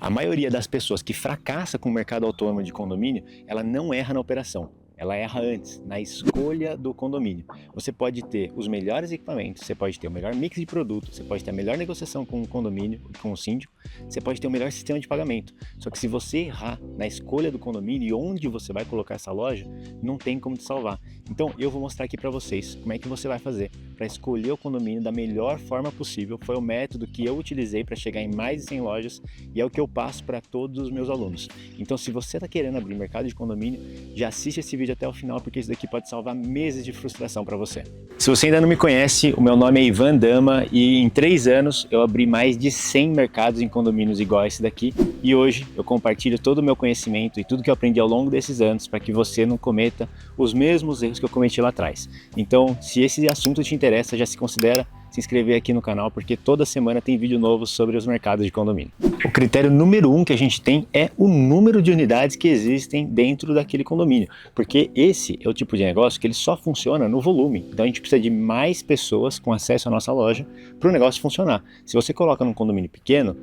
A maioria das pessoas que fracassa com o mercado autônomo de condomínio, ela não erra na operação. Ela erra antes, na escolha do condomínio. Você pode ter os melhores equipamentos, você pode ter o melhor mix de produto, você pode ter a melhor negociação com o condomínio, com o síndico, você pode ter o melhor sistema de pagamento. Só que se você errar na escolha do condomínio e onde você vai colocar essa loja, não tem como te salvar. Então eu vou mostrar aqui para vocês como é que você vai fazer para escolher o condomínio da melhor forma possível. Foi o método que eu utilizei para chegar em mais de 100 lojas e é o que eu passo para todos os meus alunos. Então se você está querendo abrir mercado de condomínio, já assiste esse vídeo até o final, porque isso daqui pode salvar meses de frustração para você. Se você ainda não me conhece, o meu nome é Ivan Dama e em 3 anos eu abri mais de 100 mercados em condomínios igual esse daqui e hoje eu compartilho todo o meu conhecimento e tudo que eu aprendi ao longo desses anos para que você não cometa os mesmos erros que eu cometi lá atrás. Então, se esse assunto te interessa, já se considera se inscrever aqui no canal, porque toda semana tem vídeo novo sobre os mercados de condomínio. O critério número 1 que a gente tem é o número de unidades que existem dentro daquele condomínio, porque esse é o tipo de negócio que ele só funciona no volume. Então a gente precisa de mais pessoas com acesso à nossa loja para o negócio funcionar. Se você coloca num condomínio pequeno,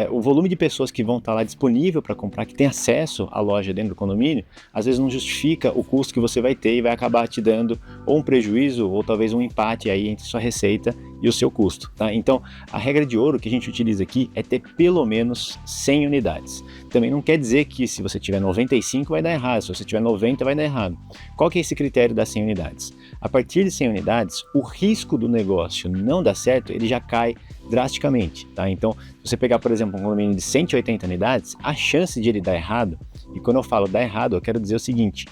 o volume de pessoas que vão estar lá disponível para comprar, que tem acesso à loja dentro do condomínio, às vezes não justifica o custo que você vai ter e vai acabar te dando ou um prejuízo ou talvez um empate aí entre sua receita e o seu custo, tá? Então, a regra de ouro que a gente utiliza aqui é ter pelo menos 100 unidades. Também não quer dizer que se você tiver 95 vai dar errado, se você tiver 90 vai dar errado. Qual que é esse critério das 100 unidades? A partir de 100 unidades, o risco do negócio não dar certo, ele já cai drasticamente, tá? Então, se você pegar, por exemplo, um condomínio de 180 unidades, a chance de ele dar errado, e quando eu falo dar errado, eu quero dizer o seguinte: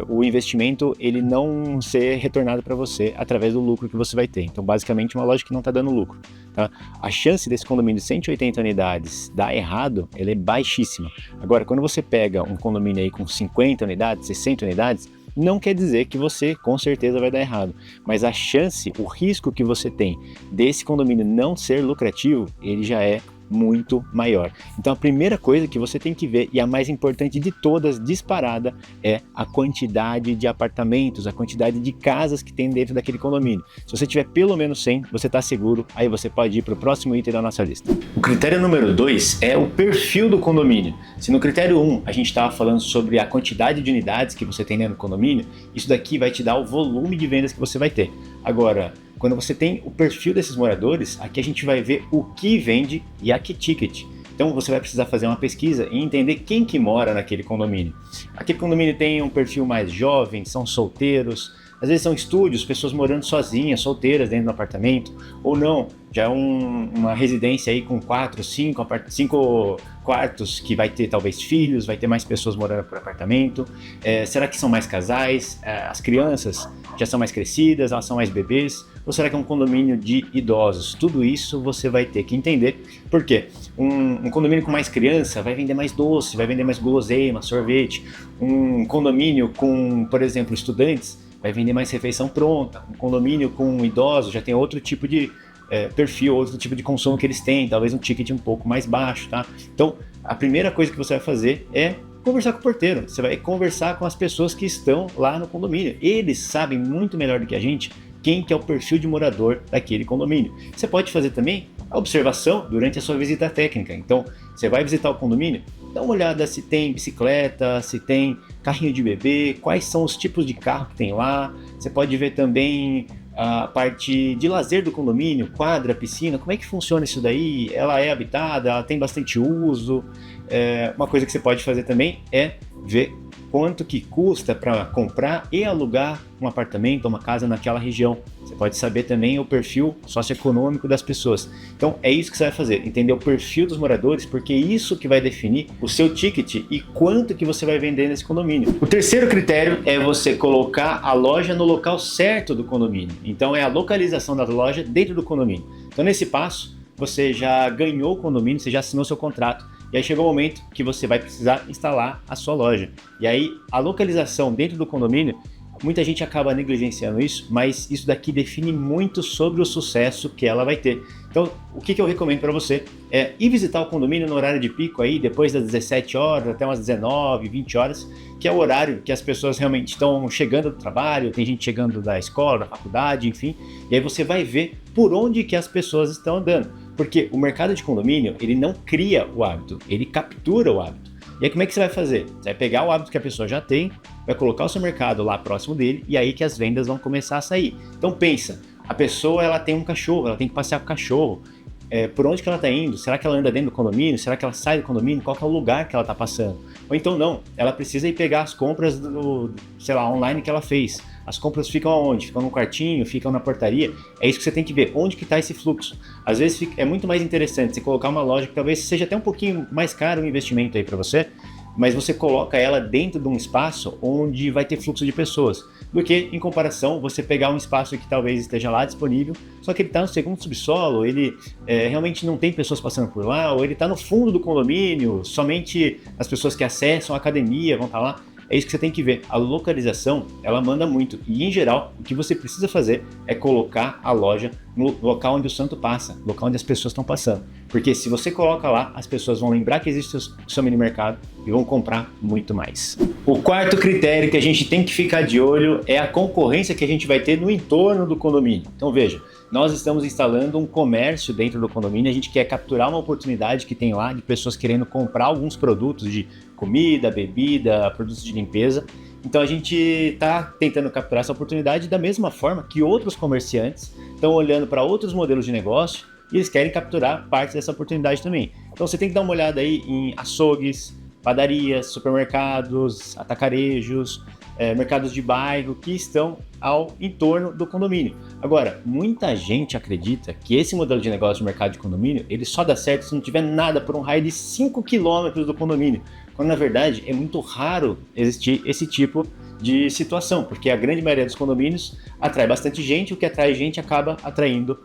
o investimento ele não ser retornado para você através do lucro que você vai ter. Então, basicamente, uma loja que não está dando lucro, tá? A chance desse condomínio de 180 unidades dar errado, ela é baixíssima. Agora, quando você pega um condomínio aí com 50 unidades, 60 unidades, não quer dizer que você com certeza vai dar errado, mas a chance, o risco que você tem desse condomínio não ser lucrativo, ele já é muito maior. Então a primeira coisa que você tem que ver, e a mais importante de todas, disparada, é a quantidade de apartamentos, a quantidade de casas que tem dentro daquele condomínio. Se você tiver pelo menos 100, você está seguro, aí você pode ir para o próximo item da nossa lista. O critério número 2 é o perfil do condomínio. Se no critério 1 a gente estava falando sobre a quantidade de unidades que você tem dentro do condomínio, isso daqui vai te dar o volume de vendas que você vai ter. Agora, quando você tem o perfil desses moradores, aqui a gente vai ver o que vende e a que ticket. Então você vai precisar fazer uma pesquisa e entender quem que mora naquele condomínio. Aquele condomínio tem um perfil mais jovem, são solteiros, às vezes são estúdios, pessoas morando sozinhas, solteiras dentro do apartamento, ou não, já é uma residência aí com 4, 5 quartos que vai ter talvez filhos, vai ter mais pessoas morando por apartamento. Será que são mais casais? As crianças já são mais crescidas, elas são mais bebês? Ou será que é um condomínio de idosos? Tudo isso você vai ter que entender. Por quê? Um condomínio com mais criança vai vender mais doce, vai vender mais guloseima, sorvete. Um condomínio com, por exemplo, estudantes vai vender mais refeição pronta. Um condomínio com idosos já tem outro tipo de perfil, outro tipo de consumo que eles têm, talvez um ticket um pouco mais baixo, tá? Então, a primeira coisa que você vai fazer é conversar com o porteiro. Você vai conversar com as pessoas que estão lá no condomínio. Eles sabem muito melhor do que a gente quem que é o perfil de morador daquele condomínio. Você pode fazer também a observação durante a sua visita técnica. Então, você vai visitar o condomínio, dá uma olhada se tem bicicleta, se tem carrinho de bebê, quais são os tipos de carro que tem lá. Você pode ver também a parte de lazer do condomínio, quadra, piscina, como é que funciona isso daí? Ela é habitada, ela tem bastante uso? Uma coisa que você pode fazer também é ver quanto que custa para comprar e alugar um apartamento ou uma casa naquela região. Você pode saber também o perfil socioeconômico das pessoas. Então é isso que você vai fazer, entender o perfil dos moradores, porque é isso que vai definir o seu ticket e quanto que você vai vender nesse condomínio. O terceiro critério é você colocar a loja no local certo do condomínio. Então é a localização da loja dentro do condomínio. Então nesse passo, você já ganhou o condomínio, você já assinou seu contrato, e aí chegou o momento que você vai precisar instalar a sua loja. E aí a localização dentro do condomínio, muita gente acaba negligenciando isso, mas isso daqui define muito sobre o sucesso que ela vai ter. Então, o que eu recomendo para você é ir visitar o condomínio no horário de pico aí, depois das 17 horas até umas 19, 20 horas, que é o horário que as pessoas realmente estão chegando do trabalho, tem gente chegando da escola, da faculdade, enfim, e aí você vai ver por onde que as pessoas estão andando. Porque o mercado de condomínio, ele não cria o hábito, ele captura o hábito. E aí como é que você vai fazer? Você vai pegar o hábito que a pessoa já tem, vai colocar o seu mercado lá próximo dele e aí que as vendas vão começar a sair. Então pensa, a pessoa ela tem um cachorro, ela tem que passear com o cachorro. Por onde que ela está indo? Será que ela anda dentro do condomínio? Será que ela sai do condomínio? Qual que é o lugar que ela está passando? Ou então não, ela precisa ir pegar as compras online que ela fez. As compras ficam aonde? Ficam no quartinho, ficam na portaria. É isso que você tem que ver, onde que está esse fluxo. Às vezes é muito mais interessante você colocar uma loja que talvez seja até um pouquinho mais caro o investimento aí para você, mas você coloca ela dentro de um espaço onde vai ter fluxo de pessoas, do que, em comparação, você pegar um espaço que talvez esteja lá disponível, só que ele está no segundo subsolo, ele realmente não tem pessoas passando por lá, ou ele está no fundo do condomínio, somente as pessoas que acessam a academia vão estar lá. É isso que você tem que ver. A localização, ela manda muito. E, em geral, o que você precisa fazer é colocar a loja no local onde o santo passa, no local onde as pessoas estão passando. Porque se você coloca lá, as pessoas vão lembrar que existe o seu mini mercado e vão comprar muito mais. O quarto critério que a gente tem que ficar de olho é a concorrência que a gente vai ter no entorno do condomínio. Então, veja, nós estamos instalando um comércio dentro do condomínio, a gente quer capturar uma oportunidade que tem lá de pessoas querendo comprar alguns produtos de comida, bebida, produtos de limpeza. Então a gente está tentando capturar essa oportunidade da mesma forma que outros comerciantes estão olhando para outros modelos de negócio e eles querem capturar parte dessa oportunidade também. Então você tem que dar uma olhada aí em açougues, padarias, supermercados, atacarejos, mercados de bairro que estão ao entorno do condomínio. Agora, muita gente acredita que esse modelo de negócio de mercado de condomínio, ele só dá certo se não tiver nada por um raio de 5 km do condomínio, quando na verdade é muito raro existir esse tipo de situação, porque a grande maioria dos condomínios atrai bastante gente, o que atrai gente acaba atraindo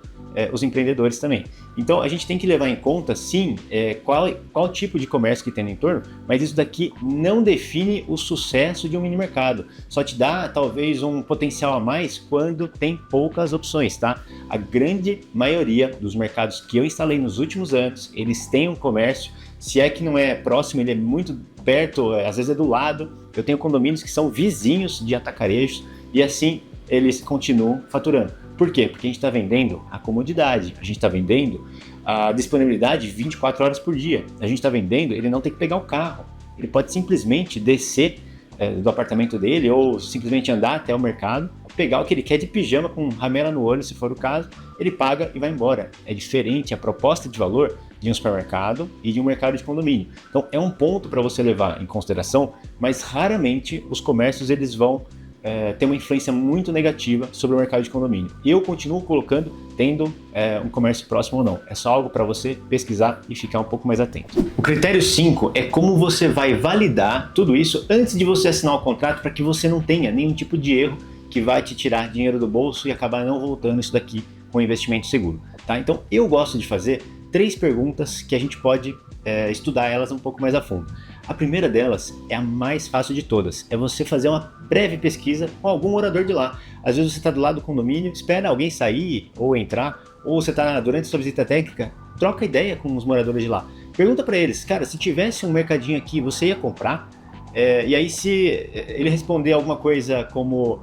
os empreendedores também. Então a gente tem que levar em conta, sim, qual tipo de comércio que tem no entorno, mas isso daqui não define o sucesso de um mini mercado. Só te dá talvez um potencial a mais quando tem poucas opções, tá? A grande maioria dos mercados que eu instalei nos últimos anos, eles têm um comércio, se é que não é próximo, ele é muito perto, às vezes é do lado. Eu tenho condomínios que são vizinhos de atacarejos e assim eles continuam faturando. Por quê? Porque a gente está vendendo a comodidade, a gente está vendendo a disponibilidade 24 horas por dia. A gente está vendendo, ele não tem que pegar o carro, ele pode simplesmente descer do apartamento dele ou simplesmente andar até o mercado, pegar o que ele quer de pijama com ramela no olho, se for o caso, ele paga e vai embora. É diferente a proposta de valor de um supermercado e de um mercado de condomínio. Então é um ponto para você levar em consideração, mas raramente os comércios eles vão ter uma influência muito negativa sobre o mercado de condomínio. Eu continuo colocando, tendo um comércio próximo ou não. É só algo para você pesquisar e ficar um pouco mais atento. O critério 5 é como você vai validar tudo isso antes de você assinar o contrato para que você não tenha nenhum tipo de erro que vai te tirar dinheiro do bolso e acabar não voltando isso daqui com investimento seguro. Tá? Então eu gosto de fazer 3 perguntas que a gente pode estudar elas um pouco mais a fundo. A primeira delas é a mais fácil de todas, é você fazer uma breve pesquisa com algum morador de lá. Às vezes você está do lado do condomínio, espera alguém sair ou entrar, ou você está durante a sua visita técnica, troca ideia com os moradores de lá. Pergunta para eles, cara, se tivesse um mercadinho aqui, você ia comprar? E aí se ele responder alguma coisa como,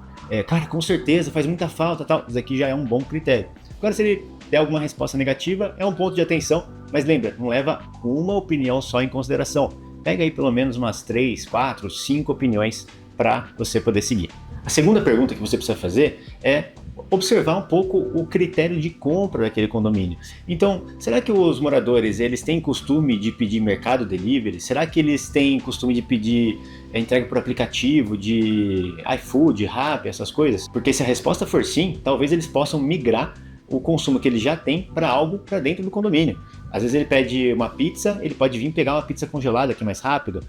cara, com certeza, faz muita falta, tal, isso aqui já é um bom critério. Agora se ele der alguma resposta negativa, é um ponto de atenção, mas lembra, não leva uma opinião só em consideração. Pega aí pelo menos umas 3, 4, 5 opiniões para você poder seguir. A segunda pergunta que você precisa fazer é observar um pouco o critério de compra daquele condomínio. Então, será que os moradores eles têm costume de pedir mercado delivery? Será que eles têm costume de pedir entrega por aplicativo, de iFood, Rappi, essas coisas? Porque se a resposta for sim, talvez eles possam migrar o consumo que ele já tem para algo para dentro do condomínio. Às vezes ele pede uma pizza, ele pode vir pegar uma pizza congelada aqui mais rápido.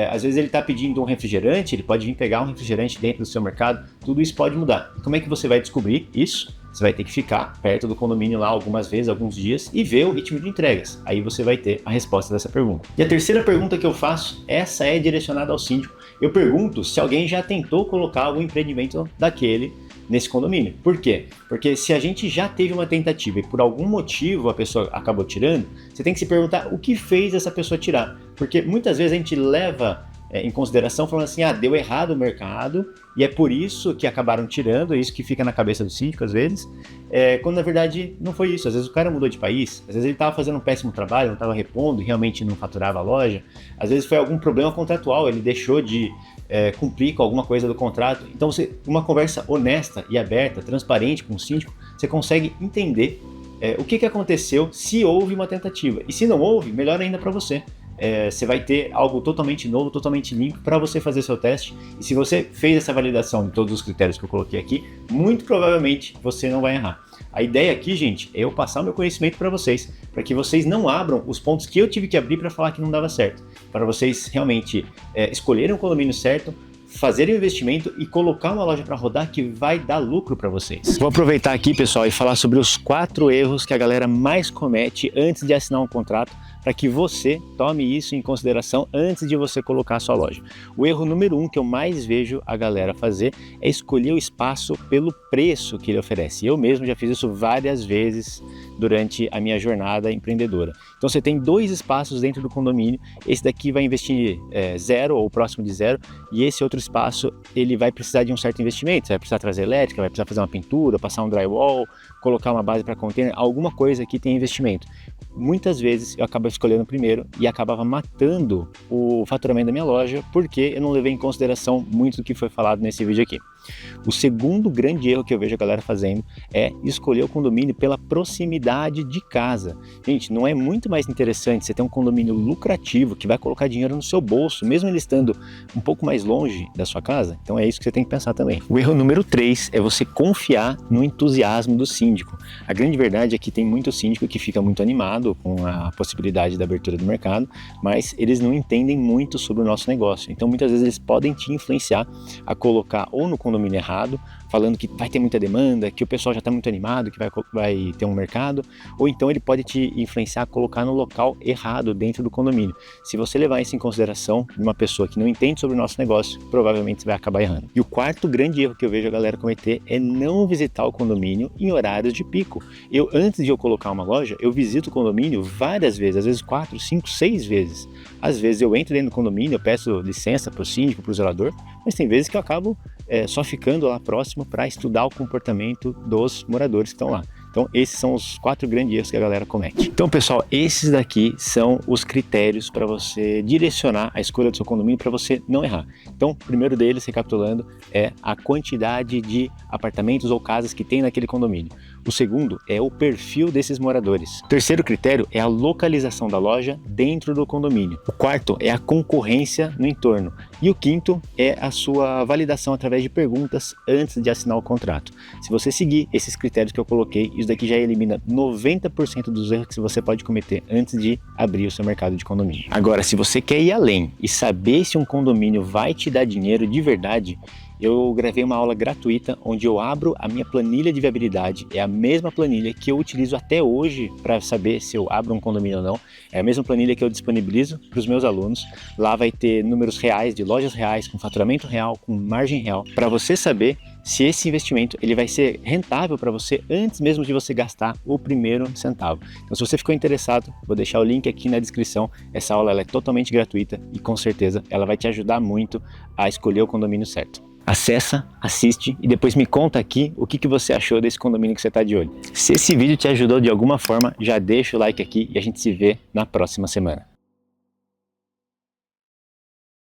Às vezes ele está pedindo um refrigerante, ele pode vir pegar um refrigerante dentro do seu mercado. Tudo isso pode mudar. Como é que você vai descobrir isso? Você vai ter que ficar perto do condomínio lá algumas vezes, alguns dias, e ver o ritmo de entregas. Aí você vai ter a resposta dessa pergunta. E a terceira pergunta que eu faço, essa é direcionada ao síndico. Eu pergunto se alguém já tentou colocar algum empreendimento daquele nesse condomínio. Por quê? Porque se a gente já teve uma tentativa e por algum motivo a pessoa acabou tirando, você tem que se perguntar o que fez essa pessoa tirar. Porque muitas vezes a gente leva em consideração, falando assim, deu errado o mercado, e é por isso que acabaram tirando, é isso que fica na cabeça do síndico às vezes, quando na verdade não foi isso. Às vezes o cara mudou de país, às vezes ele estava fazendo um péssimo trabalho, não estava repondo e realmente não faturava a loja, às vezes foi algum problema contratual, ele deixou de cumprir com alguma coisa do contrato. Então, uma conversa honesta e aberta, transparente com o síndico, você consegue entender o que aconteceu, se houve uma tentativa, e se não houve, melhor ainda para você. Você vai ter algo totalmente novo, totalmente limpo para você fazer seu teste, e se você fez essa validação de todos os critérios que eu coloquei aqui, muito provavelmente você não vai errar. A ideia aqui, gente, é eu passar o meu conhecimento para vocês, para que vocês não abram os pontos que eu tive que abrir para falar que não dava certo, para vocês realmente escolherem o condomínio certo, fazer o investimento e colocar uma loja para rodar que vai dar lucro para vocês. Vou aproveitar aqui, pessoal, e falar sobre os 4 erros que a galera mais comete antes de assinar um contrato, para que você tome isso em consideração antes de você colocar a sua loja. O erro número 1 que eu mais vejo a galera fazer é escolher o espaço pelo preço que ele oferece. Eu mesmo já fiz isso várias vezes durante a minha jornada empreendedora. Então você tem 2 espaços dentro do condomínio, esse daqui vai investir 0 ou próximo de 0, e esse outro espaço ele vai precisar de um certo investimento. Você vai precisar trazer elétrica, vai precisar fazer uma pintura, passar um drywall, colocar uma base para container, alguma coisa aqui tem investimento. Muitas vezes eu acabava escolhendo o primeiro e acabava matando o faturamento da minha loja porque eu não levei em consideração muito do que foi falado nesse vídeo aqui. O segundo grande erro que eu vejo a galera fazendo é escolher o condomínio pela proximidade de casa. Gente, não é muito mais interessante você ter um condomínio lucrativo que vai colocar dinheiro no seu bolso, mesmo ele estando um pouco mais longe da sua casa? Então é isso que você tem que pensar também. O erro número 3 é você confiar no entusiasmo do síndico. A grande verdade é que tem muito síndico que fica muito animado com a possibilidade da abertura do mercado, mas eles não entendem muito sobre o nosso negócio. Então muitas vezes eles podem te influenciar a colocar ou no condomínio errado, falando que vai ter muita demanda, que o pessoal já está muito animado, que vai ter um mercado, ou então ele pode te influenciar a colocar no local errado dentro do condomínio. Se você levar isso em consideração de uma pessoa que não entende sobre o nosso negócio, provavelmente você vai acabar errando. E o quarto grande erro que eu vejo a galera cometer é não visitar o condomínio em horários de pico. Antes de eu colocar uma loja, eu visito o condomínio várias vezes, às vezes 4, 5, 6 vezes. Às vezes eu entro dentro do condomínio, eu peço licença para o síndico, para o zelador, mas tem vezes que eu acabo só ficando lá próximo para estudar o comportamento dos moradores que estão lá. Então esses são os 4 grandes erros que a galera comete. Então pessoal, esses daqui são os critérios para você direcionar a escolha do seu condomínio para você não errar. Então o primeiro deles, recapitulando, é a quantidade de apartamentos ou casas que tem naquele condomínio. O segundo é o perfil desses moradores. O terceiro critério é a localização da loja dentro do condomínio. O quarto é a concorrência no entorno. E o quinto é a sua validação através de perguntas antes de assinar o contrato. Se você seguir esses critérios que eu coloquei, isso daqui já elimina 90% dos erros que você pode cometer antes de abrir o seu mercado de condomínio. Agora, se você quer ir além e saber se um condomínio vai te dar dinheiro de verdade, eu gravei uma aula gratuita onde eu abro a minha planilha de viabilidade. É a mesma planilha que eu utilizo até hoje para saber se eu abro um condomínio ou não. É a mesma planilha que eu disponibilizo para os meus alunos. Lá vai ter números reais de lojas reais, com faturamento real, com margem real, para você saber se esse investimento ele vai ser rentável para você antes mesmo de você gastar o primeiro centavo. Então, se você ficou interessado, vou deixar o link aqui na descrição. Essa aula ela é totalmente gratuita e com certeza ela vai te ajudar muito a escolher o condomínio certo. Acessa, assiste e depois me conta aqui o que você achou desse condomínio que você está de olho. Se esse vídeo te ajudou de alguma forma, já deixa o like aqui e a gente se vê na próxima semana.